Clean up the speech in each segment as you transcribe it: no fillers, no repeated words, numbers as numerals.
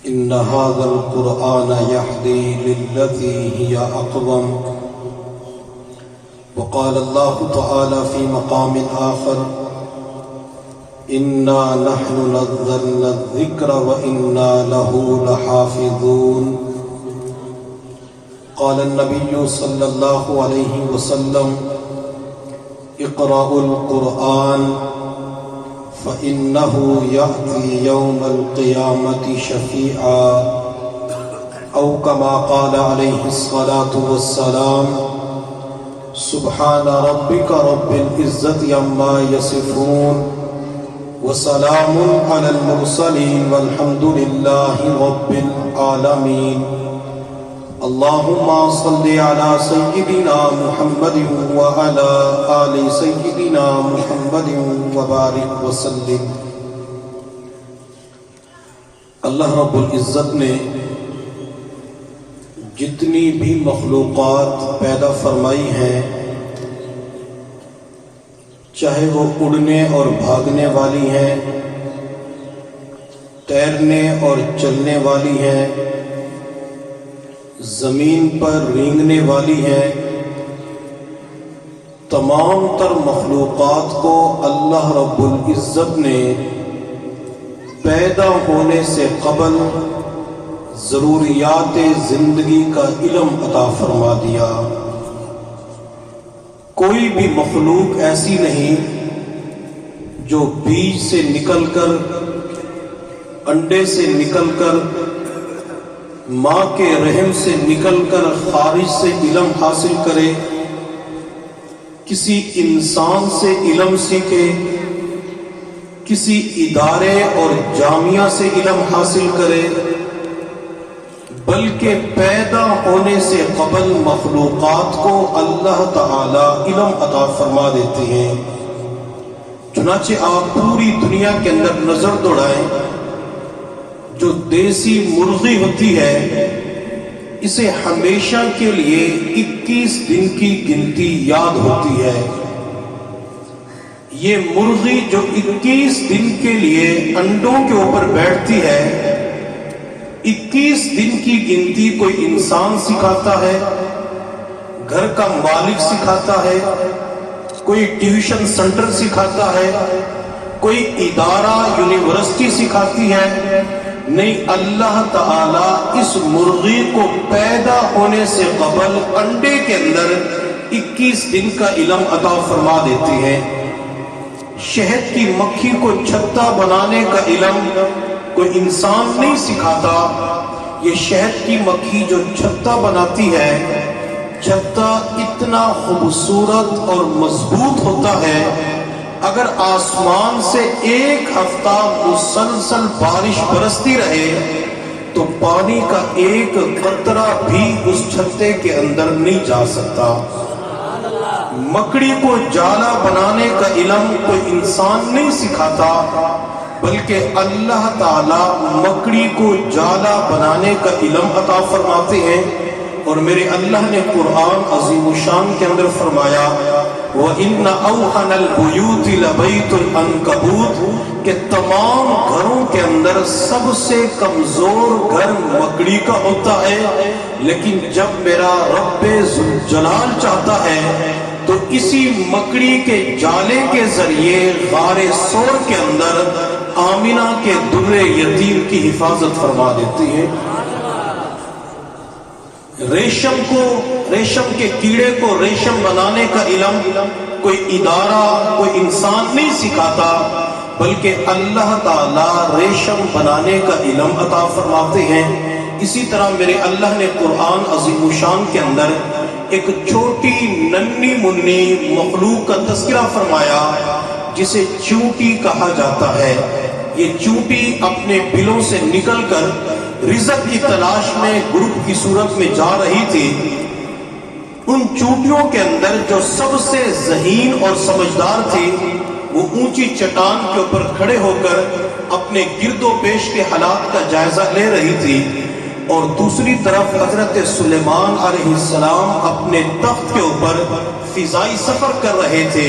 إن هذا القرآن يهدي للتي هي أقوم. وقال الله تعالى في مقام آخر: إنا نحن نزلنا الذكر وإنا له لحافظون. قال النبي صلى الله عليه وسلم: اقرأوا القرآن فإنه يأتي يوم القيامة شفيعا، أو كما قال عليه الصلاة والسلام: سبحان ربك رب العزة عما يصفون وسلام على المرسلين والحمد لله رب العالمين. اللهم صل على سيدنا محمد وعلى آل سيدنا محمد وبارك وسلم. اللہ رب العزت نے جتنی بھی مخلوقات پیدا فرمائی ہیں، چاہے وہ اڑنے اور بھاگنے والی ہیں، تیرنے اور چلنے والی ہیں، زمین پر رینگنے والی ہیں، تمام تر مخلوقات کو اللہ رب العزت نے پیدا ہونے سے قبل ضروریات زندگی کا علم عطا فرما دیا. کوئی بھی مخلوق ایسی نہیں جو بیج سے نکل کر، انڈے سے نکل کر، ماں کے رحم سے نکل کر خارج سے علم حاصل کرے، کسی انسان سے علم سیکھے، کسی ادارے اور جامعہ سے علم حاصل کرے، بلکہ پیدا ہونے سے قبل مخلوقات کو اللہ تعالی علم عطا فرما دیتے ہیں. چنانچہ آپ پوری دنیا کے اندر نظر دوڑائیں، جو دیسی مرغی ہوتی ہے اسے ہمیشہ کے لیے 21 دن کی گنتی یاد ہوتی ہے. یہ مرغی جو 21 دن کے لیے انڈوں کے اوپر بیٹھتی ہے، 21 دن کی گنتی کوئی انسان سکھاتا ہے، گھر کا مالک سکھاتا ہے، کوئی ٹیوشن سینٹر سکھاتا ہے، کوئی ادارہ یونیورسٹی سکھاتی ہے؟ نہیں، اللہ تعالی اس مرغی کو پیدا ہونے سے قبل انڈے کے اندر 21 دن کا علم عطا فرما دیتے ہیں. شہد کی مکھی کو چھتا بنانے کا علم کوئی انسان نہیں سکھاتا. یہ شہد کی مکھی جو چھتا بناتی ہے، چھتا اتنا خوبصورت اور مضبوط ہوتا ہے، اگر آسمان سے 1 ہفتہ مسلسل بارش برستی رہے تو پانی کا ایک قطرہ بھی اس چھتے کے اندر نہیں جا سکتا. مکڑی کو جالا بنانے کا علم کوئی انسان نہیں سکھاتا، بلکہ اللہ تعالی مکڑی کو جالا بنانے کا علم عطا فرماتے ہیں. اور میرے اللہ نے قرآن عظیم الشان کے اندر فرمایا: وَإِنَّ أَوْحَنَ الْبُيُوتِ لَبَيْتُ الْعَنْكَبُوتِ، کہ تمام گھروں کے اندر سب سے کمزور گھر مکڑی کا ہوتا ہے، لیکن جب میرا رب ذوالجلال چاہتا ہے تو اسی مکڑی کے جالے کے ذریعے غار ثور کے اندر آمنہ کے در یتیم کی حفاظت فرما دیتی ہے. ریشم کے کیڑے کو ریشم بنانے کا علم کوئی ادارہ، کوئی انسان نہیں سکھاتا، بلکہ اللہ تعالی ریشم بنانے کا علم عطا فرماتے ہیں. اسی طرح میرے اللہ نے قرآن عظیم الشان کے اندر ایک چھوٹی ننھی منی مخلوق کا تذکرہ فرمایا جسے چونٹی کہا جاتا ہے. یہ چونٹی اپنے بلوں سے نکل کر رزق کی تلاش میں گروپ کی صورت میں جا رہی تھی. ان چونٹیوں کے اندر جو سب سے ذہین اور سمجھدار تھی، وہ اونچی چٹان کے اوپر کھڑے ہو کر اپنے گرد و پیش کے حالات کا جائزہ لے رہی تھی، اور دوسری طرف حضرت سلیمان علیہ السلام اپنے تخت کے اوپر فضائی سفر کر رہے تھے.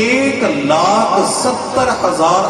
1,70,000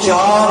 4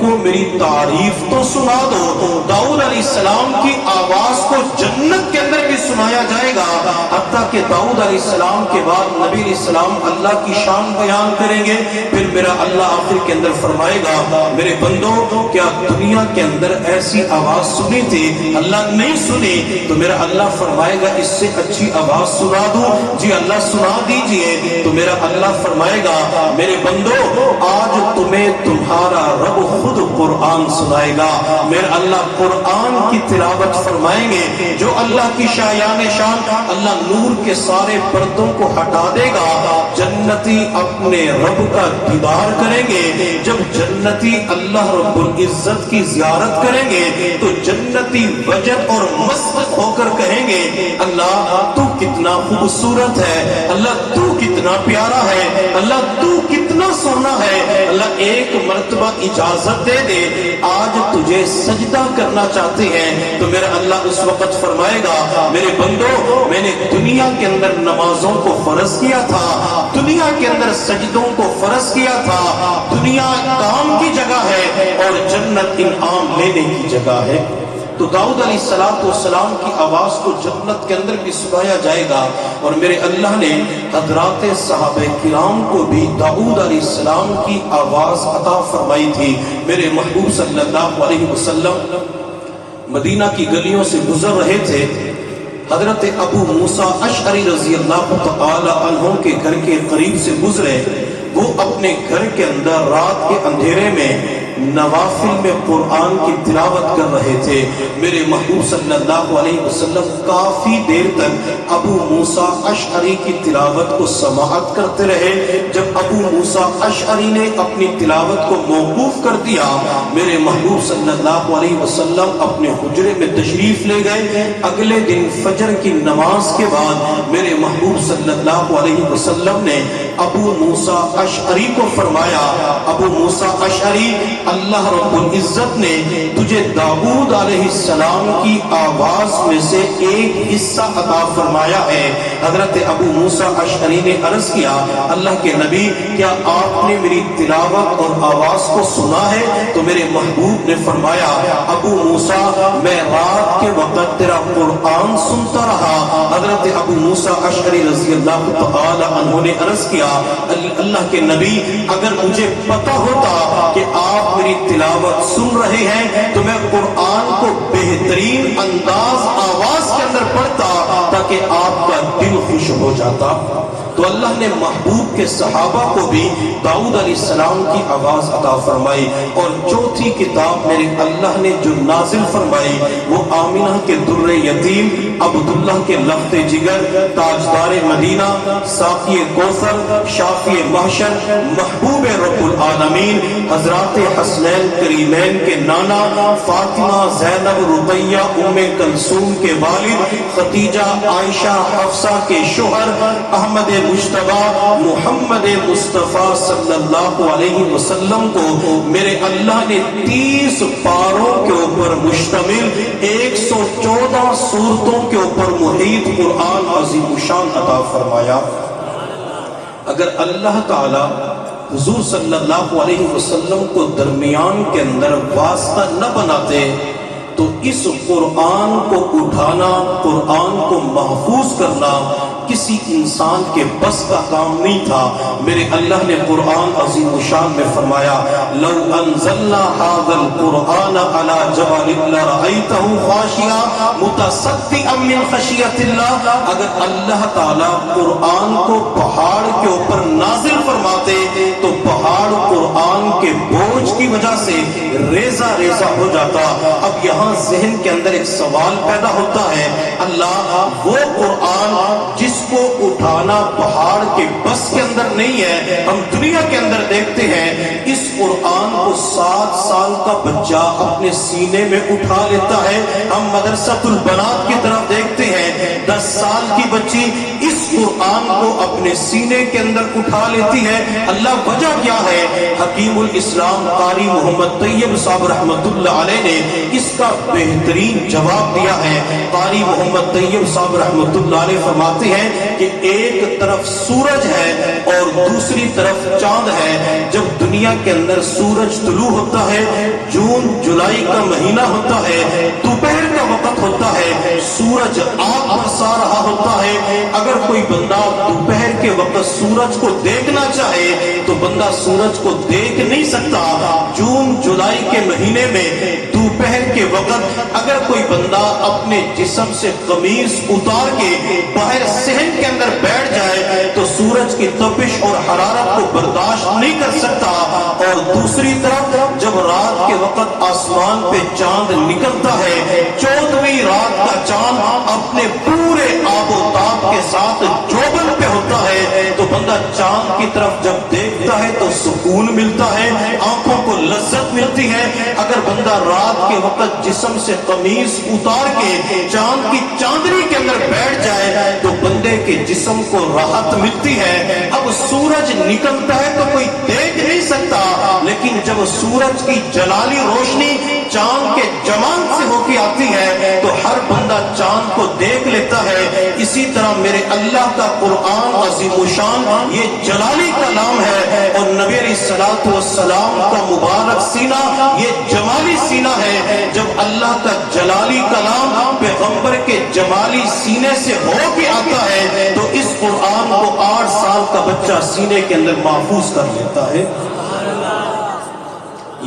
کو میری تعریف تو سنا دو۔ داؤد علیہ السلام کی آواز کو جنت کے اندر بھی سنایا جائے گا، حتیٰ کہ داؤد علیہ السلام کے بعد نبی علیہ السلام اللہ کی شان بیان کریں گے، پھر میرا اللہ آخر کے اندر فرمائے گا میرے بندو کیا دنیا کے اندر ایسی آواز سنی تھی؟ اللہ نہیں سنی، تو میرا اللہ فرمائے گا اس سے اچھی آواز سنا دوں؟ جی اللہ سنا دیجئے۔ تو میرا اللہ فرمائے گا میرے بندو آج تمہیں تمہارا رب خود قرآن سنائے گا۔ میرا اللہ قرآن کی تلاوت فرمائیں گے، جو اللہ کی شایان شان، اللہ نور کے سارے پردوں کو ہٹا دے گا، جنتی اپنے رب کا دیدار کریں گے۔ جب جنتی اللہ رب العزت کی زیارت کریں گے تو جنتی وجد اور مست ہو کر کہیں گے اللہ تو کتنا خوبصورت ہے، اللہ تو کتنا پیارا ہے، اللہ تو کتنا سونا ہے، اللہ ایک مرتبہ اجازت دے دے آج تجھے سجدہ کرنا چاہتے ہیں۔ تو میرا اللہ اس وقت فرمائے گا میرے بندو میں نے دنیا کے اندر نمازوں کو فرض کیا تھا، دنیا کے اندر سجدوں کو فرض کیا تھا، دنیا کام کی جگہ ہے اور جنت انعام لینے کی جگہ ہے۔ تو داؤد علیہ السلام کی آواز کو جنت کے اندر بھی سنایا جائے گا، اور میرے اللہ نے حضرات صحابہ کرام کو بھی داؤد علیہ السلام کی آواز عطا فرمائی تھی۔ میرے محبوب صلی اللہ علیہ وسلم مدینہ کی گلیوں سے گزر رہے تھے، حضرت ابو موسیٰ اشعری رضی اللہ تعالی عنہ کے گھر کے قریب سے گزرے۔ وہ اپنے گھر کے اندر رات کے اندھیرے میں نوافل میں قرآن کی تلاوت کر رہے تھے۔ میرے محبوب صلی اللہ علیہ وسلم کافی دیر تک ابو موسیٰ اشعری کی تلاوت کو سماعت کرتے رہے۔ جب ابو موسیٰ اشعری نے اپنی تلاوت کو موقوف کر دیا، میرے محبوب صلی اللہ علیہ وسلم اپنے حجرے میں تشریف لے گئے۔ اگلے دن فجر کی نماز کے بعد میرے محبوب صلی اللہ علیہ وسلم نے ابو موسیٰ اشعری کو فرمایا ابو موسیٰ اشعری اللہ رب العزت نے تجھے داؤد علیہ السلام کی آواز میں سے ایک حصہ عطا فرمایا ہے۔ حضرت ابو موسیٰ اشعری نے عرض کیا اللہ کے نبی کیا آپ نے میری تلاوت اور آواز کو سنا ہے؟ تو میرے محبوب نے فرمایا ابو موسیٰ میں رات کے وقت تیرا قرآن سنتا رہا۔ حضرت ابو موسیٰ اشعری رضی اللہ تعالی عنہ نے عرض کیا اللہ کے نبی اگر مجھے پتا ہوتا کہ آپ میری تلاوت سن رہے ہیں تو میں قرآن کو بہترین انداز آواز کے اندر پڑھتا تاکہ آپ کا دل خوش ہو جاتا۔ تو اللہ نے محبوب کے صحابہ کو بھی داؤد علیہ السلام کی آواز عطا فرمائی۔ اور چوتھی کتاب میرے اللہ نے جو نازل فرمائی وہ آمنہ کے در یتیم، عبداللہ کے لخت جگر، تاجدار مدینہ، ساقی کوثر، شافی محشر، محبوب رب العالمین، حضرات حسنین کریمین کے نانا، فاطمہ زینب رقیہ ام کلثوم کے والد، خدیجہ عائشہ حفصہ کے شوہر، احمد مجتبی محمد مصطفیٰ صلی اللہ علیہ وسلم کو میرے اللہ نے 30 پاروں کے اوپر مشتمل 114 سورتوں کے اوپر محیط قرآن عظیم الشان عطا فرمایا۔ اگر اللہ تعالی حضور صلی اللہ علیہ وسلم کو درمیان کے اندر واسطہ نہ بناتے تو اس قرآن کو اٹھانا، قرآن کو محفوظ کرنا کسی انسان کے بس کا کام نہیں تھا۔ میرے اللہ نے قرآن عظیم الشان میں فرمایا لو انزلنا هذا القرآن على جبل لرأيته خاشعا متصدعا من خشیۃ اللہ، اگر اللہ تعالی قرآن کو پہاڑ کے اوپر نازل فرماتے تو پہاڑ قرآن کے بوجھ کی وجہ سے ریزہ ریزہ ہو جاتا۔ اب یہاں ذہن کے اندر ایک سوال پیدا ہوتا ہے اللہ وہ قرآن جس کو اٹھانا پہاڑ کے بس کے اندر نہیں ہے، ہم دنیا کے اندر دیکھتے ہیں اس قرآن کو 7 سال کا بچہ اپنے سینے میں اٹھا لیتا ہے، ہم مدرسۃ البنات کی طرف دیکھتے ہیں 10 سال کی بچی اس قرآن کو اپنے سینے کے اندر اٹھا لیتی ہے؟ اللہ وجہ کیا ہے؟ حکیم الاسلام قاری محمد طیب صاحب رحمت اللہ علیہ نے اس کا بہترین جواب دیا ہے۔ قاری محمد طیب صاحب رحمت اللہ علیہ فرماتے ہیں کہ ایک طرف سورج ہے اور دوسری طرف چاند ہے۔ جب دنیا کے اندر سورج طلوع ہوتا ہے، جون جولائی کا مہینہ ہوتا ہے، دوپہر کا وقت ہوتا ہے، سورج آگ برسا رہا ہوتا ہے۔ اگر کوئی بندہ دوپہر کے وقت سورج کو دیکھنا چاہے تو بندہ سورج کو دیکھ نہیں سکتا۔ جون جولائی کے مہینے میں دوپہر کے وقت اگر کوئی بندہ اپنے جسم سے قمیض اتار کے باہر صحن کے اندر بیٹھ جائے تو سورج کی تپش اور حرارت کو برداشت نہیں کر سکتا۔ اور دوسری طرف جب رات کے وقت آسمان پہ چاند نکلتا ہے، 14ویں رات کا چاند اپنے پورے آب و تاب کے ساتھ جوبن پہ ہوتا ہے تو بندہ چاند کی طرف جب دیکھتا ہے تو سکون ملتا ہے، آنکھوں کو لذت ملتی ہے۔ اگر بندہ رات کے وقت جسم سے قمیض اتار کے چاند کی چاندنی کے اندر بیٹھ جائے تو بندے کے جسم کو راحت ملتی ہے۔ اب سورج نکلتا ہے تو کوئی دیکھ نہیں سکتا، لیکن جب سورج کی جلالی روشنی چاند کے جمال سے ہو کے آتی ہے تو ہر بندہ چاند کو دیکھ لیتا ہے۔ اسی طرح میرے اللہ کا قرآن عظیم الشان یہ جلالی کلام ہے اور نبی علیہ الصلوۃ والسلام کا مبارک سینہ یہ جمالی سینہ ہے۔ جب اللہ کا جلالی کلام پیغمبر کے جمالی سینے سے ہو کے آتا ہے تو اس قرآن کو 8 سال کا بچہ سینے کے اندر محفوظ کر لیتا ہے۔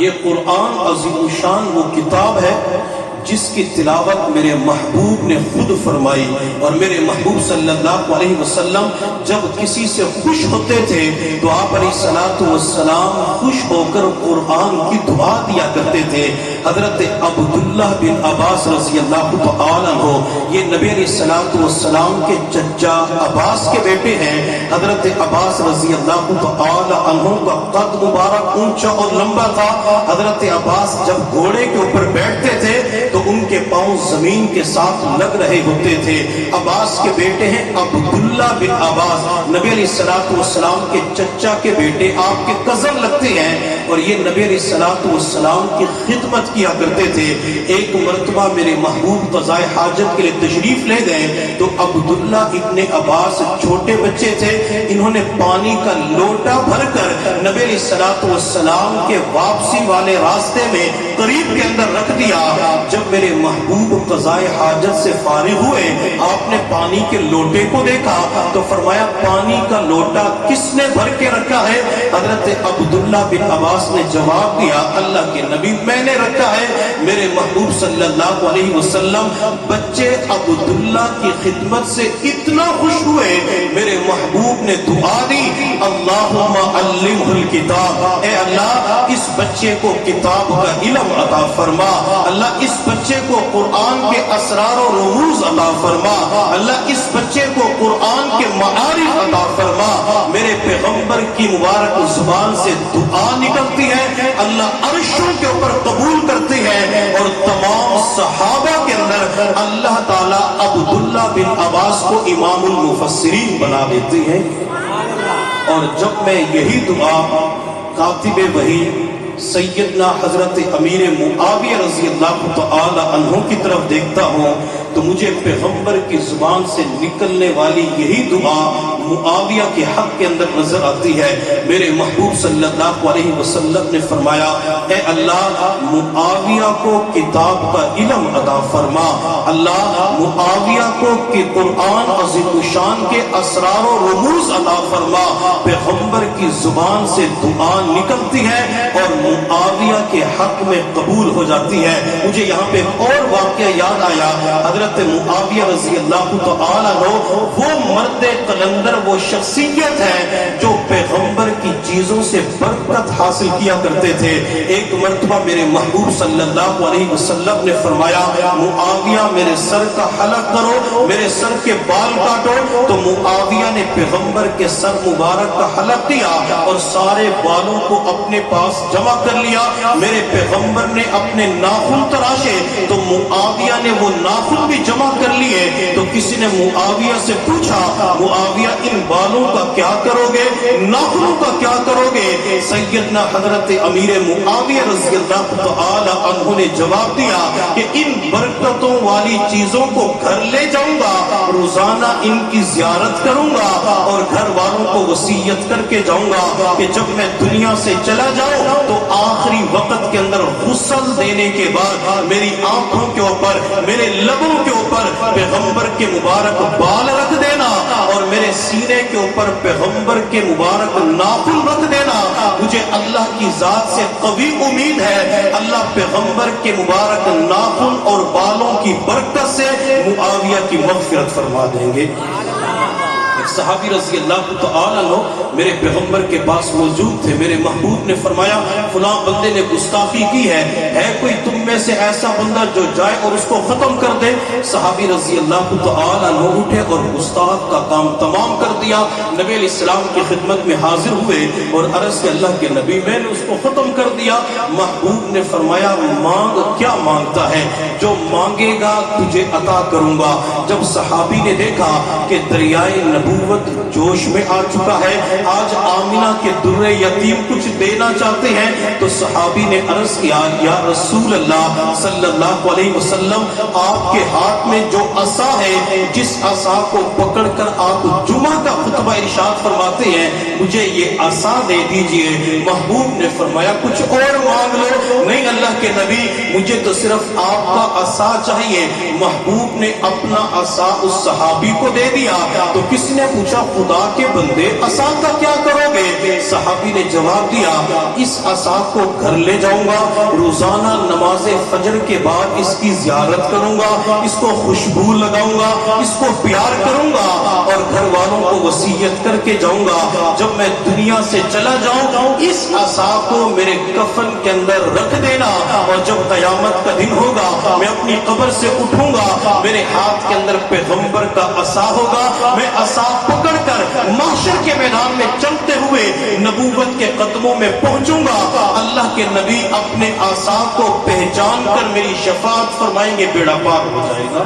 یہ قرآن عظیم الشان وہ کتاب ہے جس کی تلاوت میرے محبوب نے خود فرمائی، اور میرے محبوب صلی اللہ علیہ وسلم جب کسی سے خوش ہوتے تھے تو آپ علیہ الصلوۃ والسلام خوش ہو کر قرآن کی دعا دیا کرتے تھے۔ حضرت عبداللہ بن عباس رضی اللہ تعالیٰ عنہ یہ نبی علیہ الصلوۃ والسلام کے چچا عباس کے بیٹے ہیں۔ حضرت عباس رضی اللہ تعالیٰ عنہ کا قد مبارک اونچا اور لمبا تھا۔ حضرت عباس جب گھوڑے کے اوپر بیٹھتے تھے تو ان کے پاؤں زمین کے ساتھ لگ رہے ہوتے تھے۔ عباس کے بیٹے ہیں عبداللہ بن عباس، نبی علیہ الصلوۃ والسلام کے چچا کے بیٹے، آپ کے کزن لگتے ہیں، اور یہ نبی علیہ الصلوۃ والسلام کی خدمت کیا کرتے تھے۔ ایک مرتبہ میرے محبوب قضائے حاجت کے لیے تشریف لے گئے تو عبداللہ ابن عباس چھوٹے بچے تھے، انہوں نے پانی کا لوٹا بھر کر نبی علیہ الصلوۃ والسلام کے واپسی والے راستے میں قریب کے اندر رکھ دیا۔ جب میرے محبوب قضائے حاجت سے فارغ ہوئے، آپ نے پانی کے لوٹے کو دیکھا تو فرمایا پانی کا لوٹا کس نے بھر کے رکھا ہے؟ حضرت عبداللہ بن عباس نے جواب دیا اللہ کے نبی میں نے رکھا ہے۔ میرے محبوب صلی اللہ علیہ وسلم بچے عبداللہ کی خدمت سے اتنا خوش ہوئے، میرے محبوب نے دعا دی اللہم علمہ الکتاب، اے اللہ اس بچے کو کتاب کا علم عطا فرما، اللہ اس بچے کو قرآن کے اسرار و رموز عطا فرما، اللہ اس بچے کو قرآن کے معارف عطا فرما۔ میرے پیغمبر کی مبارک زبان سے دعا نکلتی ہے، اللہ عرشوں کے اوپر قبول کرتی ہے، اور تمام صحابہ کے اندر اللہ تعالیٰ عبداللہ بن عباس کو امام المفسرین بنا دیتی ہے۔ اور جب میں یہی دعا کاتب وحی سیدنا حضرت امیر معاویہ رضی اللہ تعالی عنہ کی طرف دیکھتا ہوں تو مجھے پیغمبر کی زبان سے نکلنے والی یہی دعا معاویہ کے حق کے اندر نظر آتی ہے۔ میرے محبوب صلی اللہ علیہ وسلم نے فرمایا اے اللہ معاویہ کو کتاب کا علم عطا فرما، اللہ معاویہ کو کہ قرآن عظیم الشان کے اسرار و رموز عطا فرما۔ پیغمبر کی زبان سے دعا نکلتی ہے اور معاویہ کے حق میں قبول ہو جاتی ہے۔ مجھے یہاں پہ اور واقعہ یاد آیا، حضرت معاویہ رضی اللہ تعالیٰ عنہ وہ مرد قلندر، وہ شخصیت ہے جو پیغمبر کی چیزوں سے برکت حاصل کیا کرتے تھے۔ ایک مرتبہ میرے محبوب صلی اللہ علیہ وسلم نے فرمایا معاویہ میرے سر کا حلق کرو، میرے سر کے بال کاٹو، تو معاویہ نے پیغمبر کے سر مبارک کا حلق کیا اور سارے بالوں کو اپنے پاس جمع کر لیا۔ میرے پیغمبر نے اپنے ناخن تراشے تو معاویہ نے وہ ناخن بھی جمع کر لیے۔ تو کسی نے معاویہ سے پوچھا معاویہ ان بالوں کا کیا کرو گے، ناخنوں کا کیا کرو گے؟ سیدنا حضرت امیر معاویہ رضی اللہ تعالی عنہ نے جواب دیا کہ ان برکتوں والی چیزوں کو گھر لے جاؤں گا، روزانہ ان کی زیارت کروں گا اور گھر والوں کو وصیت کر کے جاؤں گا کہ جب میں دنیا سے چلا جاؤں تو آخری وقت کے اندر غسل دینے کے بعد میری آنکھوں کے اوپر، میرے لبوں کے اوپر پیغمبر کے مبارک بال رکھ دینا اور میرے سینے کے اوپر پیغمبر کے مبارک ناخن رکھ دینا۔ مجھے اللہ کی ذات سے قوی امید ہے اللہ پیغمبر کے مبارک ناخن اور بالوں کی برکت سے معاویہ کی مغفرت فرما دیں گے۔ ایک صحابی رضی اللہ تعالیٰ عنہ میرے پیغمبر کے پاس موجود تھے۔ میرے محبوب نے فرمایا فلاں بندے نے گستاخی کی ہے کوئی تم میں سے ایسا بندہ جو جائے اور اس کو ختم کر دے؟ صحابی رضی اللہ تعالیٰ عنہ اٹھے اور گستاخ کا کام تمام کر دیا۔ نبی علیہ السلام کی خدمت میں حاضر ہوئے اور عرض کہ اللہ کے نبی میں نے اس کو ختم کر دیا۔ محبوب نے فرمایا مانگ، کیا مانگتا ہے؟ جو مانگے گا تجھے عطا کروں گا۔ جب صحابی نے دیکھا کہ دریائے نبوت جوش میں آ چکا ہے، آج آمنہ کے در یتیم کچھ دینا چاہتے ہیں، تو صحابی نے عرض کیا یا رسول اللہ صلی اللہ علیہ وسلم آپ کے ہاتھ میں جو عصا ہے، جس عصا کو پکڑ کر آپ جمعہ کا خطبہ ارشاد فرماتے ہیں، مجھے یہ عصا دے دیجئے۔ محبوب نے فرمایا کچھ اور مانگ لو۔ نہیں اللہ کے نبی مجھے تو صرف آپ کا عصا چاہیے۔ محبوب نے اپنا عصا اس صحابی کو دے دیا۔ تو کس نے پوچھا خدا کے بندے عصا کا کیا کرو گے؟ صحابی نے جواب دیا اس عصا کو گھر لے جاؤں گا، روزانہ نماز فجر کے بعد اس کی زیارت کروں گا، اس کو خوشبو لگاؤں گا، اس کو پیار کروں گا اور گھر والوں کو وصیت کر کے جاؤں گا جب میں دنیا سے چلا جاؤں اس عصا کو میرے کفن کے اندر رکھ دینا، اور جب قیامت کا دن ہوگا میں اپنی قبر سے اٹھوں گا، میرے ہاتھ کے اندر پیغمبر کا عصا ہوگا، میں عصا پکڑ کر محشر کے میدان میں چلتے ہوئے نبوت کے قدموں میں پہنچوں گا۔ اللہ کے نبی اپنے عصا کو پہچان کر میری شفاعت فرمائیں گے، بیڑا پار ہو جائے گا۔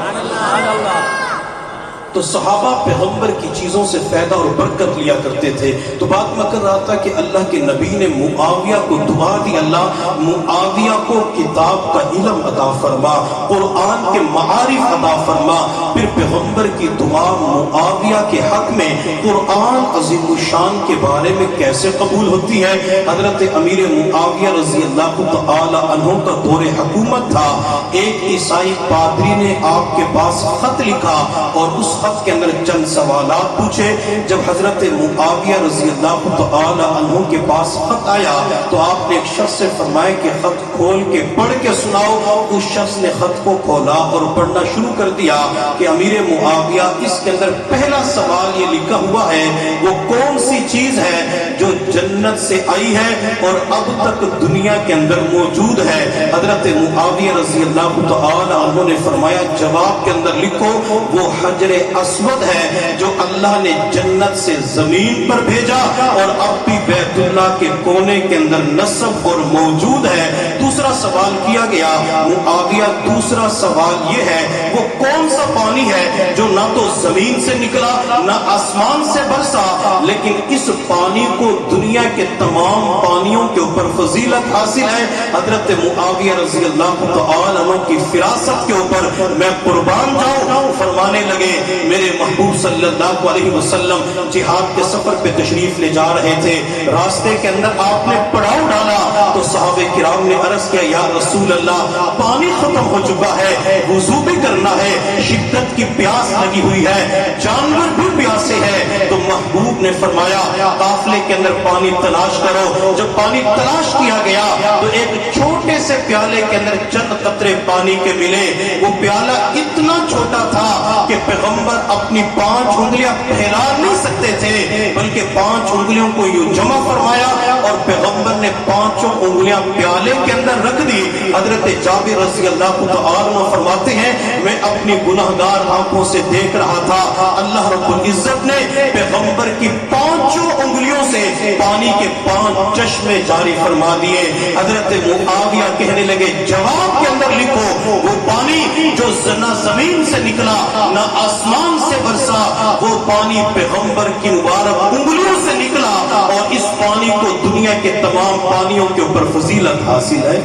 تو صحابہ پیغمبر کی چیزوں سے فائدہ اور برکت لیا کرتے تھے۔ تو بات میں کر رہا تھا کہ اللہ کے نبی نے معاویہ کو دعا دی اللہ معاویہ کو کتاب کا علم عطا فرما، قرآن کے معارف عطا فرما۔ پھر پیغمبر کی دعا معاویہ کے حق میں قرآن عظیم الشان کے بارے میں کیسے قبول ہوتی ہے؟ حضرت امیر معاویہ رضی اللہ تعالی عنہ کا دور حکومت تھا۔ ایک عیسائی پادری نے آپ کے پاس خط لکھا اور اس خط کے اندر چند سوالات پوچھے۔ جب حضرت معاویہ رضی اللہ تعالی عنہ کے پاس خط آیا تو آپ نے ایک شخص سے فرمایا کہ خط کھول کے پڑھ کے سناؤ۔ اس شخص نے خط کو کھولا اور پڑھنا شروع کر دیا کہ امیر معاویہ اس کے اندر پہلا سوال یہ لکھا ہوا ہے وہ کون سی چیز ہے جو جنت سے آئی ہے اور اب تک دنیا کے اندر موجود ہے؟ حضرت معاویہ رضی اللہ تعالی عنہ نے فرمایا جواب کے اندر لکھو وہ حجر اسود ہے جو اللہ نے جنت سے زمین پر بھیجا اور اب بھی بیت اللہ کے کونے کے اندر نصب اور موجود ہے۔ دوسرا سوال کیا گیا معاویہ دوسرا سوال یہ ہے وہ کون سا پانی ہے جو نہ تو زمین سے نکلا نہ آسمان سے برسا لیکن اس پانی کو دنیا کے تمام پانیوں کے اوپر فضیلت حاصل ہے؟ حضرت معاویہ رضی اللہ تعالی عنہ کی فراست کے اوپر میں قربان جاؤں۔ فرمانے لگے میرے محبوب صلی اللہ علیہ وسلم جہاد کے سفر پہ تشریف لے جا رہے تھے، راستے کے اندر آپ نے پڑاؤ ڈالا تو صحابہ کرام نے عرض کیا یا رسول اللہ پانی ختم ہو چکا ہے، وضو بھی کرنا ہے، شدت کی پیاس لگی ہوئی ہے، جانور بھی پیاسے ہیں۔ تو محبوب نے فرمایا قافلے کے اندر پانی تلاش کرو۔ جب پانی تلاش کیا گیا تو ایک چھوٹے سے پیالے کے اندر چند قطرے پانی کے ملے۔ وہ پیالہ اتنا چھوٹا تھا کہ پیغمبر اپنی 5 انگلیاں پھیلا نہیں سکتے تھے بلکہ 5 انگلیوں کو یوں جمع فرمایا اور پیغمبر نے پانچوں انگلیاں پیالے کے اندر رکھ دی۔ حضرت جابر رضی اللہ تعالیٰ عنہ فرماتے ہیں میں اپنی گناہگار آنکھوں سے دیکھ رہا تھا، اللہ رب العزت نے پیغمبر کی پانچوں انگلیوں سے پانی کے 5 چشمے جاری فرما دیے۔ حضرت معاویہ کہنے لگے جواب کے اندر لکھو وہ پانی جو نہ زمین سے نکلا نہ آسمان سے برسا، وہ پانی پیغمبر کی مبارک انگلیوں سے نکلا، اور اس پانی کو دنیا کے تمام پانیوں کے اوپر فضیلت حاصل ہے۔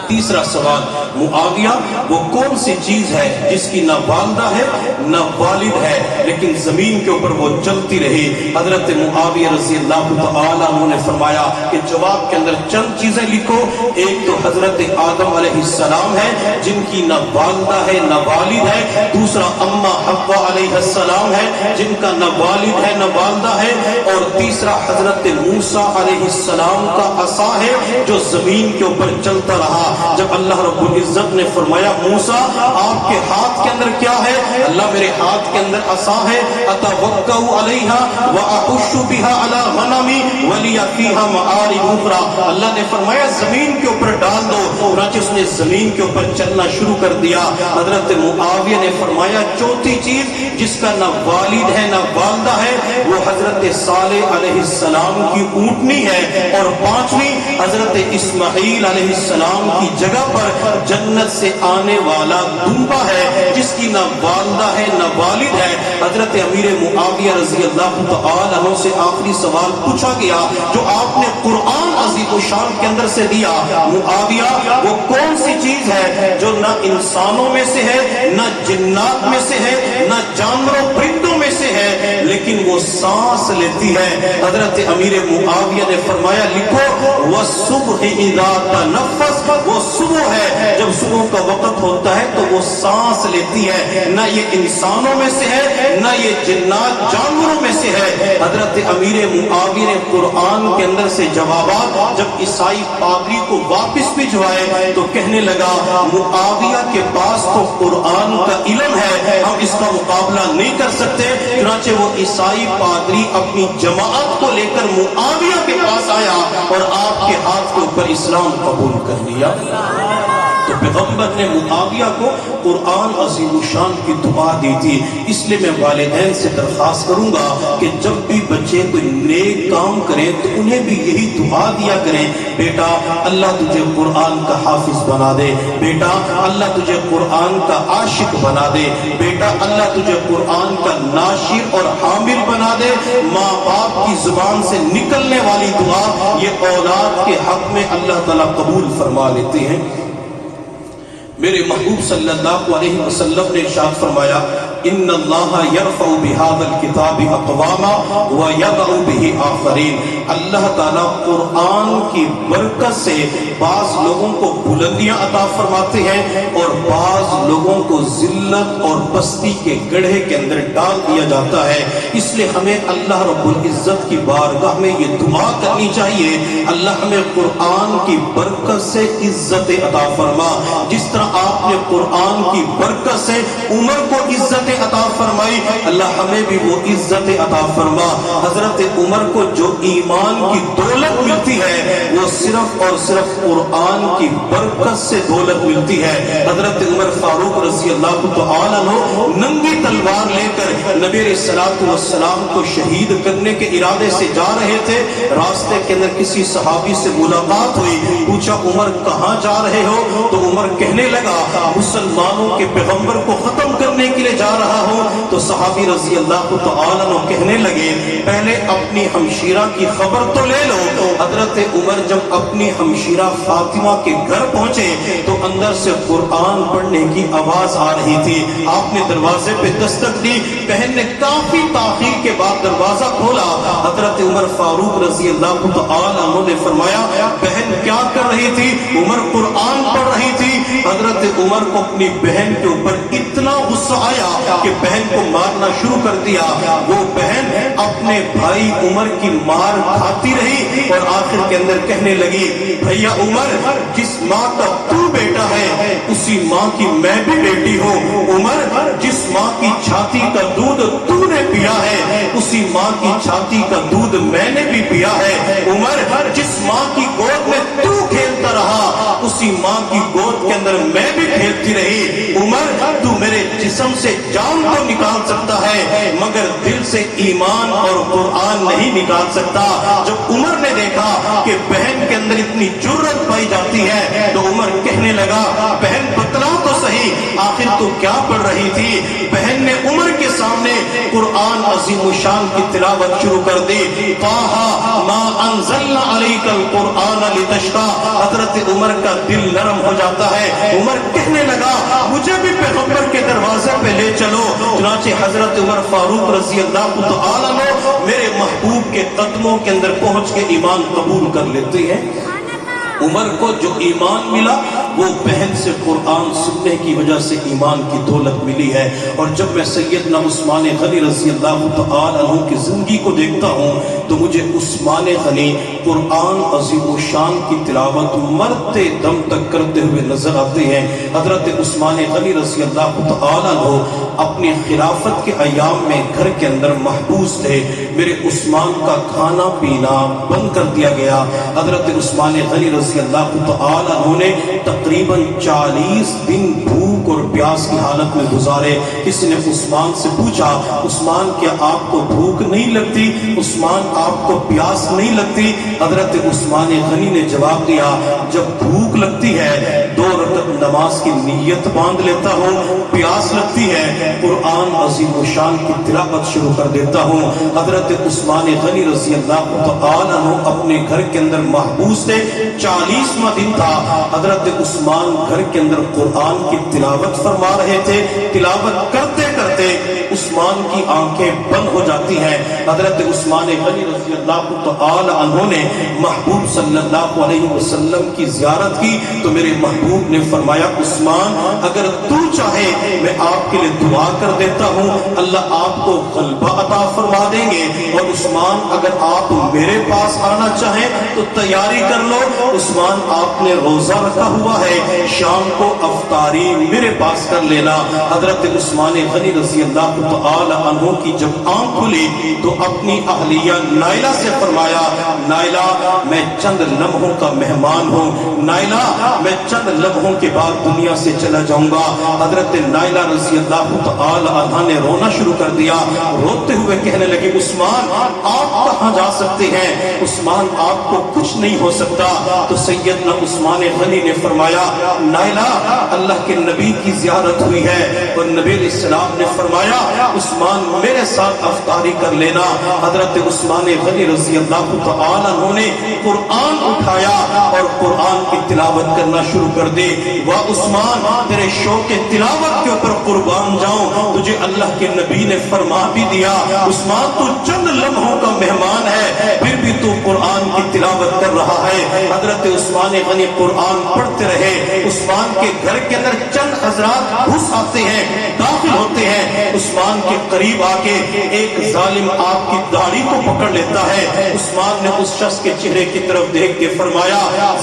تیسرا سوال، معاویہ وہ کون سی چیز ہے جس کی نہ والدہ ہے نہ والد ہے لیکن زمین کے اوپر وہ چلتی رہی؟ حضرت معاویہ رضی اللہ تعالیٰ عنہ نے فرمایا کہ جواب کے اندر چند چیزیں لکھو۔ ایک تو حضرت آدم علیہ السلام ہے جن کی نہ والدہ ہے نہ والد ہے، دوسرا اما حوا علیہ السلام ہے جن کا نہ والد ہے نہ والدہ ہے، اور تیسرا حضرت موسیٰ علیہ السلام کا عصا ہے جو زمین کے اوپر چلتا رہا۔ جب اللہ رب العزت نے فرمایا موسیٰ آپ کے ہاتھ کے اندر کیا ہے؟ اللہ میرے ہاتھ کے اندر عصا ہے، اتوکأ علیہا واحش بہا علی غنمی ولی فیہا معارب اخری۔ اللہ نے فرمایا زمین کے اوپر ڈال دو، چنانچہ اس نے زمین کے اوپر چلنا شروع کر دیا۔ حضرت معاویہ نے فرمایا چوتھی چیز جس کا نہ والد ہے نہ والدہ ہے وہ حضرت صالح علیہ السلام کی اونٹنی ہے، اور پانچویں حضرت اسماعیل علیہ السلام کی جگہ پر جنت سے آنے والا دمبا ہے جس کی نہ والدہ ہے نہ والد ہے۔ حضرت امیر معاویہ رضی اللہ تعالیٰ عنہ سے آخری سوال پوچھا گیا جو آپ نے قرآن عظیم الشان کے اندر سے دیا، معاویہ وہ کون سی چیز ہے جو نہ انسانوں میں سے ہے نہ جنات میں سے ہے نہ جانوروں پرندوں میں سے ہے لیکن وہ سانس لیتی ہے؟ حضرت امیر معاویہ نے فرمایا لکھو وَالصُّبْحِ إِذَا تَنَفَّسَ، وہ صبح ہے جب صبح کا وقت ہوتا ہے تو وہ سانس لیتی ہے، نہ یہ انسانوں میں سے ہے نہ یہ جنات جانوروں میں سے ہے۔ حضرت امیر معاویہ نے قرآن کے اندر سے جوابات جب عیسائی پادری کو واپس بھجوائے تو کہنے لگا معاویہ کے پاس تو قرآن کا علم ہے، ہم اس کا مقابلہ نہیں کر سکتے۔ چنانچہ وہ عیسائی پادری اپنی جماعت کو لے کر معاویہ کے پاس آیا اور آپ کے ہاتھ کے اوپر اسلام قبول کر لیا۔ تو پیغمبر نے معاویہ کو قرآن عظیم الشان کی دعا دی تھی، اس لیے میں والدین سے درخواست کروں گا کہ جب بھی بچے کوئی نیک کام کریں تو انہیں بھی یہی دعا دیا کریں، بیٹا اللہ تجھے قرآن کا حافظ بنا دے، بیٹا اللہ تجھے قرآن کا عاشق بنا دے، بیٹا اللہ تجھے قرآن کا ناشر اور حامل بنا دے۔ ماں باپ کی زبان سے نکلنے والی دعا یہ اولاد کے حق میں اللہ تعالیٰ قبول فرما لیتے ہیں۔ میرے محبوب صلی اللہ علیہ وسلم نے ارشاد فرمایا ان اللہ یرفع بہذا الکتاب اقواما ویضع بہ آخرین، اللہ تعالیٰ قرآن کی برکت سے بعض لوگوں کو بلندیاں عطا فرماتے ہیں اور بعض لوگوں کو ذلت اور پستی کے گڑھے کے اندر ڈال دیا جاتا ہے۔ اس لیے ہمیں اللہ رب العزت کی بارگاہ میں یہ دعا کرنی چاہیے اللہ ہمیں قرآن کی برکت سے عزت عطا فرما، جس طرح آپ نے قرآن کی برکت سے عمر کو عزت عطا فرمائی، اللہ ہمیں بھی وہ عزت عطا فرما۔ حضرت عمر کو جو ایمان کی دولت ملتی ہے وہ صرف اور صرف قرآن کی برکت سے دولت ملتی ہے۔ حضرت عمر فاروق رضی اللہ تعالیٰ عنہ ننگی تلوار لے کر نبی علیہ الصلوۃ والسلام کو شہید کرنے کے ارادے سے جا رہے تھے، راستے کے اندر کسی صحابی سے ملاقات ہوئی، پوچھا عمر کہاں جا رہے ہو؟ تو عمر کہنے لگا مسلمانوں کے پیغمبر کو ختم کرنے کے لیے جا رہا ہوں۔ تو صحابی رضی اللہ تعالیٰ عنہ کہنے لگے پہلے اپنی ہمشیرہ کی خبر تو لے لو۔ حضرت عمر جب اپنی ہمشیرہ فاطمہ کے گھر پہنچے تو اندر سے قرآن پڑھنے کی آواز آ رہی تھی، آپ نے دروازے پہ دستک دی، بہن نے کافی تاخیر کے بعد دروازہ کھولا، حضرت عمر فاروق رضی اللہ تعالیٰ عنہ نے فرمایا بہن کیا کر رہی تھی؟ عمر قرآن پڑھ رہی تھی۔ حضرت عمر کو اپنی بہن کے اوپر اتنا غصہ آیا کہ بہن کو مارنا شروع کر دیا۔ وہ بہن اپنے بھائی عمر کی مار کھاتی رہی اور آخر کے اندر کہنے لگی بھیا عمر جس ماں کا تو بیٹا ہے اسی ماں کی میں بھی بیٹی ہوں، عمر جس ماں کی چھاتی کا دودھ تو نے پیا ہے اسی ماں کی چھاتی کا دودھ میں نے بھی پیا ہے، عمر اسی ماں کی گود کے اندر میں بھی کھیلتی رہی، عمر تو میرے جسم سے جان تو نکال سکتا ہے مگر دل سے ایمان اور قرآن نہیں نکال سکتا۔ جب عمر نے دیکھا کہ بہن کے اندر اتنی جرت پائی جاتی ہے تو عمر کہنے لگا بہن بتلا تو صحیح آخر تو کیا پڑھ رہی تھی؟ بہن نے عمر کے سامنے قرآن عظیم الشان کی تلاوت شروع کر دی، طٰہٰ ما انزلنا علیک القرآن لتشقیٰ۔ حضرت عمر کا دل نرم ہو جاتا ہے، عمر کہنے لگا مجھے بھی پیغمبر کے دروازے پہ لے چلو۔ چنانچہ حضرت عمر فاروق رضی اللہ تعالیٰ عنہ میرے محبوب کے قدموں کے اندر پہنچ کے ایمان قبول کر لیتے ہیں۔ عمر کو جو ایمان ملا وہ بہن سے قرآن سننے کی وجہ سے ایمان کی دولت ملی ہے۔ اور جب میں سیدنا عثمان غنی رضی اللہ تعالی عنہ کی زندگی کو دیکھتا ہوں تو مجھے عثمان غنی قرآن عظیم الشان کی تلاوت مرتے دم تک کرتے ہوئے نظر آتے ہیں۔ حضرت عثمان غنی رضی اللہ تعالی عنہ اپنی خلافت کے ایام میں گھر کے اندر محبوس تھے، میرے عثمان کا کھانا پینا بند کر دیا گیا۔ حضرت عثمان غنی رضی اللہ تعالی عنہ نے تقریباً 40 دن بھوک اور پیاس کی حالت میں گزارے۔ کسی نے عثمان سے پوچھا عثمان کیا آپ کو بھوک نہیں لگتی؟ عثمان آپ کو پیاس نہیں لگتی؟ حضرت عثمان غنی نے جواب دیا جب بھوک لگتی ہے 2 رکعت نماز کی نیت باندھ لیتا ہوں، پیاس لگتی ہے قرآن عظیم الشان کی تلاوت شروع کر دیتا ہوں۔ حضرت عثمان غنی رضی اللہ تعالی عنہ اپنے گھر کے اندر محبوس تھے، 40واں دن تھا۔ حضرت عثمان گھر کے اندر قرآن کی تلاوت فرما رہے تھے، تلاوت کرتے کرتے عثمان کی آنکھیں بند ہو جاتی ہیں۔ حضرت عثمان غنی رضی اللہ تعالی عنہ نے محبوب صلی اللہ علیہ وسلم کی زیارت کی تو میرے محبوب نے فرمایا عثمان اگر تو چاہے میں آپ کے لیے دعا کر دیتا ہوں، اللہ آپ کو غلبہ عطا فرما دیں گے، اور عثمان اگر آپ میرے پاس آنا چاہیں تو تیاری کر لو۔ عثمان آپ نے روزہ رکھا ہوا ہے، شام کو افطاری میرے پاس کر لینا۔ حضرت عثمان غنی رضی اللہ تعالی عنہ کی جب آنکھ کھلی تو اپنی اہلیہ نائلہ سے فرمایا نائلہ میں چند لمحوں کا مہمان ہوں، نائلہ میں چند لمحوں کے بعد دنیا سے چلا جاؤں گا۔ حضرت نائلہ رضی اللہ تعالی عنہ نے رونا شروع کر دیا، روتے ہوئے کہنے لگے عثمان آپ کہاں جا سکتے ہیں؟ عثمان آپ کو کچھ نہیں ہو سکتا۔ تو سیدنا عثمان غنی نے فرمایا نائلہ اللہ کے نبی کی زیارت ہوئی ہے، اور نبی علیہ السلام نے فرمایا عثمان میرے ساتھ افطاری کر لینا۔ حضرت عثمان غنی رضی اللہ تعالی عنہ نے قرآن اٹھایا اور قرآن کی تلاوت کرنا شروع کر دی۔ واہ عثمان تیرے شوق تلاوت کے اوپر قربان جاؤں، تجھے اللہ کے نبی نے فرما بھی دیا عثمان تو چند لمحوں کا مہمان ہے پھر بھی تو قرآن کی تلاوت کر رہا ہے۔ حضرت عثمان غنی قرآن پڑھتے رہے۔ عثمان کے گھر کے اندر چند حضرات گھس آتے ہیں، داخل ہوتے ہیں۔ عثمان کے قریب آ کے ایک ظالم آپ کی داڑھی کو پکڑ لیتا ہے۔ عثمان نے اس شخص کے چہرے کی طرف دیکھ کے فرمایا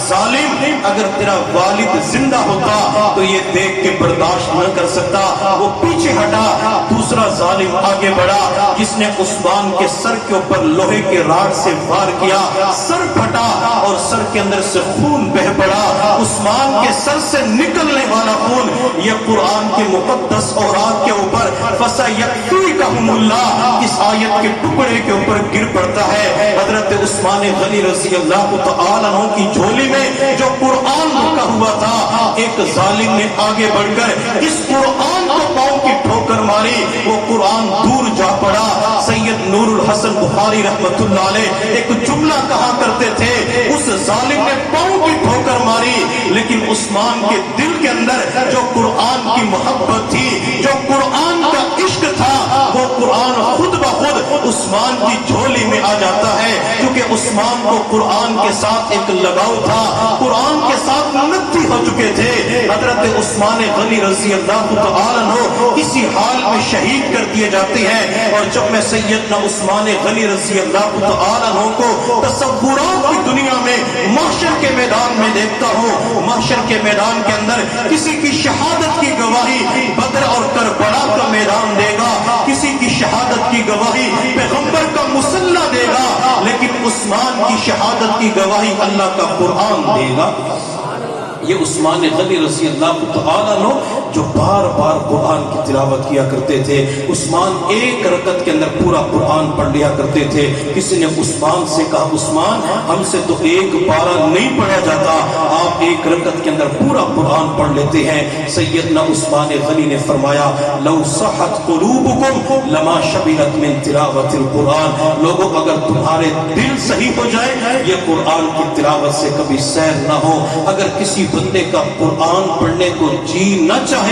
ظالم اگر تیرا والد زندہ ہوتا تو یہ دیکھ کے برداشت نہ کر سکتا۔ وہ پیچھے ہٹا، دوسرا ظالم آگے بڑھا جس نے عثمان کے سر کے اوپر لوہے کے راڈ سے وار کیا، سر پھٹا اور سر کے اندر سے خون بہ پڑا۔ عثمان کے سر سے نکلنے والا خون یہ قرآن کے مقدس اوراد کے اوپر فَسَيَكْفِيكَهُمُ اللَّهُ اس آیت کے ٹکڑے کے اوپر گر پڑتا ہے۔ حضرت عثمان غنی رضی اللہ تعالی عنہ کی جھولی میں جو قرآن رکھا ہوا تھا ایک ظالم نے آگے بڑھ کر اس قرآن کو پاؤں کی ٹھوکر ماری، وہ قرآن دور جا پڑا۔ سید نور الحسن بخاری رحمت اللہ علیہ ایک جملہ کہا کرتے تھے اس ظالم نے پاؤں کی ٹھوکر ماری لیکن عثمان کے دل کے اندر جو قرآن کی محبت تھی، جو قرآن کا عشق تھا، وہ قرآن خود بخود عثمان کی جھولی میں آ جاتا ہے، کیونکہ عثمان کو قرآن کے ساتھ ایک لگاؤ تھا، قرآن کے ساتھ نتی ہو چکے تھے۔ حضرت عثمان غنی رضی اللہ تعالی عنہ اسی حال میں شہید کر دیے جاتے ہیں۔ اور جب میں سیدنا عثمان غنی رضی اللہ تعالی عنہ کو تصورات کی دنیا میں محشر کے میدان میں دیکھتا ہوں، محشر کے میدان کے اندر کسی کی شہادت کی گواہی بدر اور کربلا کا میدان دے گا، کسی کی شہادت کی گواہی پیغمبر کا مصلی دے گا، لیکن عثمان کی شہادت کی گواہی اللہ کا قرآن دے گا۔ یہ عثمان غنی رضی اللہ تعالیٰ عنہ جو بار بار قرآن کی تلاوت کیا کرتے تھے. عثمان ایک رکعت کے اندر پورا قرآن پڑھ لیا کرتے تھے. کسی نے عثمان سے کہا عثمان ہم سے تو ایک پارہ نہیں پڑھا جاتا, آپ ایک رکعت کے اندر پورا قرآن پڑھ لیتے ہیں. سیدنا عثمان غنی نے فرمایا لو صحت قلوبکم لما شبعت من تلاوت القرآن. لوگوں اگر تمہارے دل صحیح ہو جائے یہ قرآن کی تلاوت سے کبھی سیر نہ ہو. اگر کسی بندے کا قرآن پڑھنے کو جی نہ چاہے,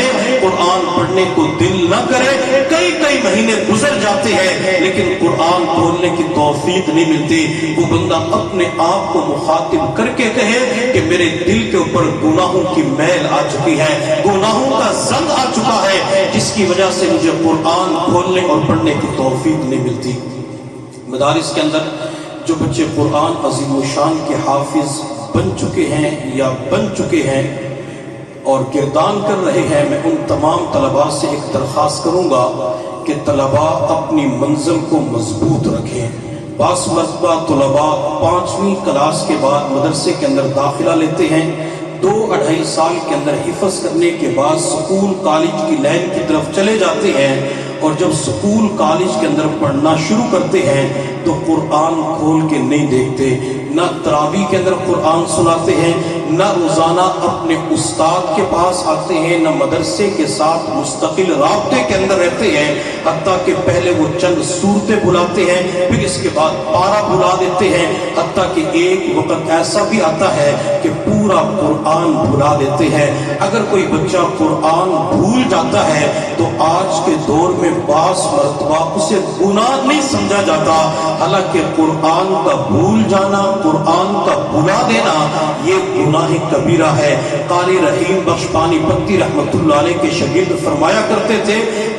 قرآن پڑھنے کو دل نہ کرے, کئی مہینے گزر جاتے ہیں لیکن قرآن کھولنے کی توفیق نہیں ملتی, وہ بندہ اپنے آپ کو مخاطب کر کے کہے کہ میرے دل کے اوپر گناہوں کی میل آ چکی ہے, گناہوں کا زنگ آ چکا ہے, جس کی وجہ سے مجھے قرآن کھولنے اور پڑھنے کی توفیق نہیں ملتی. مدارس کے اندر جو بچے قرآن عظیم الشان کے حافظ بن چکے ہیں یا بن چکے ہیں اور گردان کر رہے ہیں, میں ان تمام طلباء سے ایک درخواست کروں گا کہ طلباء اپنی منزل کو مضبوط رکھیں. بعض مرتبہ طلباء 5ویں کلاس کے بعد مدرسے کے اندر داخلہ لیتے ہیں, 2-2.5 سال کے اندر حفظ کرنے کے بعد سکول کالج کی لائن کی طرف چلے جاتے ہیں, اور جب سکول کالج کے اندر پڑھنا شروع کرتے ہیں تو قرآن کھول کے نہیں دیکھتے, نہ تراویح کے اندر قرآن سناتے ہیں, نہ روزانہ اپنے استاد کے پاس آتے ہیں, نہ مدرسے کے ساتھ مستقل رابطے کے اندر رہتے ہیں, حتیٰ کہ پہلے وہ چند صورتیں بھلاتے ہیں پھر اس کے بعد پارہ بھلا دیتے ہیں, حتیٰ کہ ایک وقت ایسا بھی آتا ہے کہ پورا قرآن بھلا دیتے ہیں. اگر کوئی بچہ قرآن بھول جاتا ہے تو آج کے دور میں بعض مرتبہ اسے گناہ نہیں سمجھا جاتا, حالانکہ قرآن کا بھول جانا, قرآن کا بھلا دینا یہ گناہ کبیرہ ہے. قاری رحیم بخش پانی پتی رحمت اللہ علیہ کے شاگرد فرمایا کرتے تھے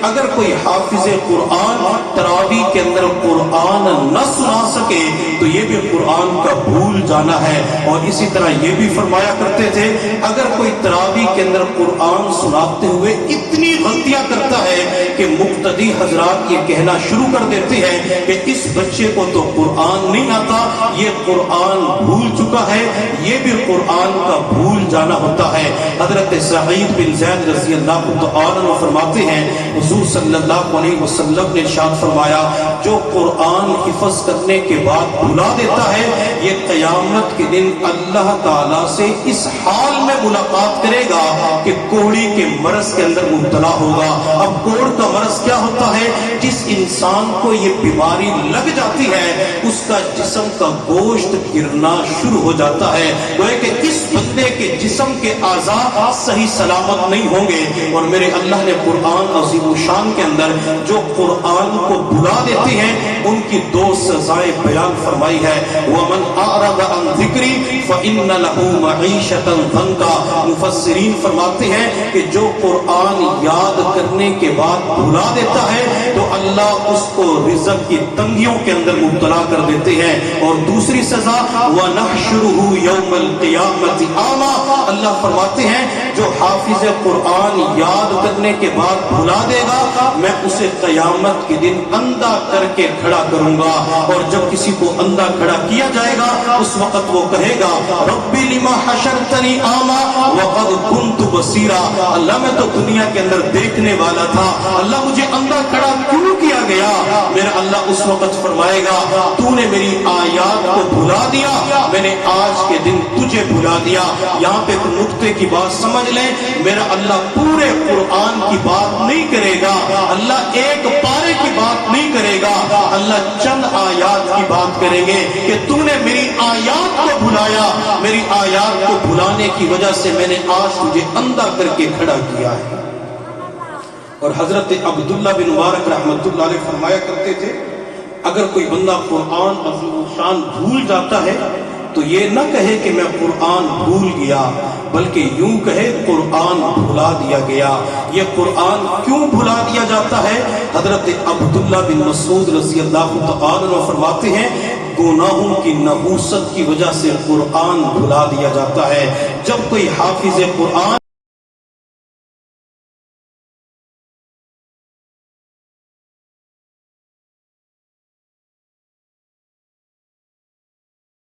اگر کوئی حافظ قرآن تراویح کے اندر قرآن نہ سنا سکے تو یہ بھی قرآن کا بھول جانا ہے. اور اسی طرح یہ بھی فرمایا کرتے تھے اگر کوئی تراویح کے اندر قرآن سناتے ہوئے اتنی غلطیاں کرتا ہے کہ مقتدی حضرات یہ کہنا شروع کر دیتے ہیں کہ اس بچے کو تو قرآن نہیں آتا, یہ قرآن بھول چکا ہے, یہ بھی قرآن کا بھول جانا ہوتا ہے. حضرت سعید بن زید رضی اللہ تعالیٰ عنہ فرماتے ہیں حضور صلی اللہ علیہ وسلم نے ارشاد فرمایا جو قرآن حفظ کرنے کے بعد بھلا دیتا ہے یہ قیامت کے دن اللہ تعالیٰ سے اس حال میں ملاقات کرے گا کہ کوڑی کے مرض کے اندر مبتلا ہوگا. اب کوڑ کا مرض کیا ہوتا ہے؟ جس انسان کو یہ بیماری لگ جاتی ہے اس کا جسم کا گوشت گرنا شروع ہو جاتا ہے, گویا کہ اس بندے کے جسم کے اعضاء صحیح سلامت نہیں ہوں گے. اور میرے اللہ نے قرآن عظیم الشان کے اندر جو قرآن کو بھلا دیتے ہیں ان کی 2 سزائیں بیان فرمائی ہے. وَمَنْ أَعْرَضَ عَنْ ذِكْرِي فَإِنَّ لَهُ مَعِيشَةً ضَنْكًا. مفسرین فرماتے ہیں کہ جو قرآن یاد کرنے کے بعد بھلا دیتا ہے تو اللہ اس کو رزق کی تنگیوں کے اندر مبتلا کر دیتے ہیں. اور دوسری سزا وَنَحْشُرُهُ يَوْمَ الْقِيَامَةِ أَعْمَى. اللہ فرماتے ہیں جو حافظ قرآن یاد کرنے کے بعد بھلا دے گا میں اسے قیامت کے دن اندھا کر کے کھڑا کروں گا. اور جب کسی کو اندھا کھڑا کیا جائے گا اس وقت وہ کہے گا ربی لما حشرتنی اعمی وقد كنت بصیرا. اللہ میں تو دنیا کے اندر دیکھنے والا تھا, اللہ مجھے اندھا کھڑا کیوں کیا گیا؟ میرا اللہ اس وقت فرمائے گا تو نے میری آیات کو بھلا دیا, میں نے آج کے دن تجھے بھلا دیا. یہاں پہ ایک نقطے کی بات سمجھ لیں, میرا اللہ پورے قرآن کی بات نہیں کرے گا, اللہ ایک پارے کی بات نہیں کرے گا, اللہ چند آیات کی بات کریں گے کہ تو نے میری آیات کو بھلایا, میری آیات کو بھلانے کی وجہ سے میں نے آج تجھے اندھا کر کے کھڑا کیا ہے. اور حضرت عبداللہ بن مبارک رحمت اللہ علیہ فرمایا کرتے تھے اگر کوئی بندہ قرآن عظیم الشان بھول جاتا ہے تو یہ نہ کہے کہ میں قرآن بھول گیا, بلکہ یوں کہے قرآن بھلا دیا گیا. یہ قرآن کیوں بھلا دیا جاتا ہے؟ حضرت عبداللہ بن مسعود رضی اللہ تعالیٰ عنہ فرماتے ہیں گناہوں کی نحوست کی وجہ سے قرآن بھلا دیا جاتا ہے. جب کوئی حافظ قرآن